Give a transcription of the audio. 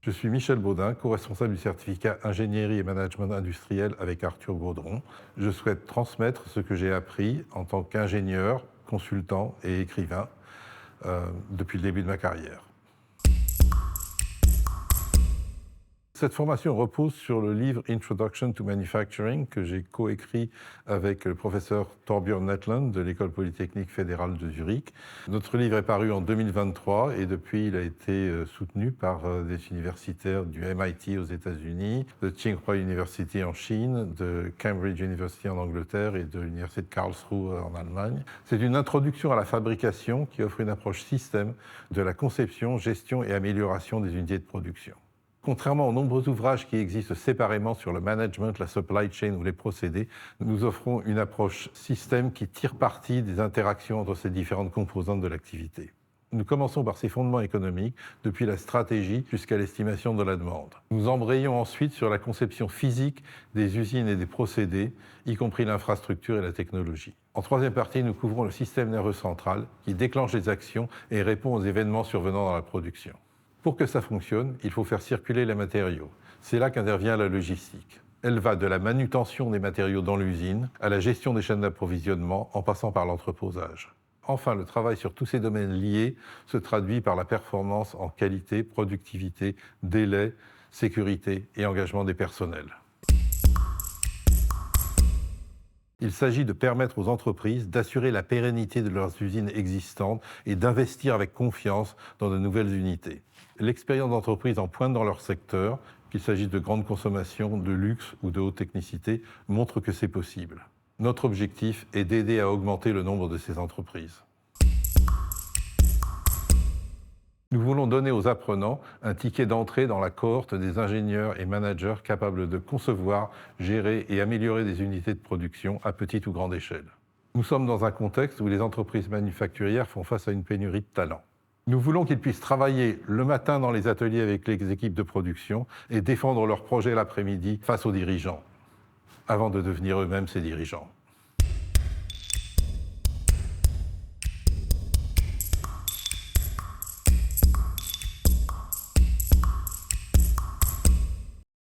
Je suis Michel Baudin, co-responsable du certificat Ingénierie et Management Industriel avec Arthur Gaudron. Je souhaite transmettre ce que j'ai appris en tant qu'ingénieur, consultant et écrivain depuis le début de ma carrière. Cette formation repose sur le livre Introduction to Manufacturing que j'ai coécrit avec le professeur Torbjörn Netland de l'École polytechnique fédérale de Zurich. Notre livre est paru en 2023 et depuis il a été soutenu par des universitaires du MIT aux États-Unis, de Tsinghua University en Chine, de Cambridge University en Angleterre et de l'Université de Karlsruhe en Allemagne. C'est une introduction à la fabrication qui offre une approche système de la conception, gestion et amélioration des unités de production. Contrairement aux nombreux ouvrages qui existent séparément sur le management, la supply chain ou les procédés, nous offrons une approche système qui tire parti des interactions entre ces différentes composantes de l'activité. Nous commençons par ses fondements économiques, depuis la stratégie jusqu'à l'estimation de la demande. Nous embrayons ensuite sur la conception physique des usines et des procédés, y compris l'infrastructure et la technologie. En troisième partie, nous couvrons le système nerveux central qui déclenche les actions et répond aux événements survenant dans la production. Pour que ça fonctionne, il faut faire circuler les matériaux. C'est là qu'intervient la logistique. Elle va de la manutention des matériaux dans l'usine à la gestion des chaînes d'approvisionnement en passant par l'entreposage. Enfin, le travail sur tous ces domaines liés se traduit par la performance en qualité, productivité, délai, sécurité et engagement des personnels. Il s'agit de permettre aux entreprises d'assurer la pérennité de leurs usines existantes et d'investir avec confiance dans de nouvelles unités. L'expérience d'entreprise en pointe dans leur secteur, qu'il s'agisse de grande consommation, de luxe ou de haute technicité, montre que c'est possible. Notre objectif est d'aider à augmenter le nombre de ces entreprises. Nous voulons donner aux apprenants un ticket d'entrée dans la cohorte des ingénieurs et managers capables de concevoir, gérer et améliorer des unités de production à petite ou grande échelle. Nous sommes dans un contexte où les entreprises manufacturières font face à une pénurie de talents. Nous voulons qu'ils puissent travailler le matin dans les ateliers avec les équipes de production et défendre leurs projets l'après-midi face aux dirigeants, avant de devenir eux-mêmes ces dirigeants.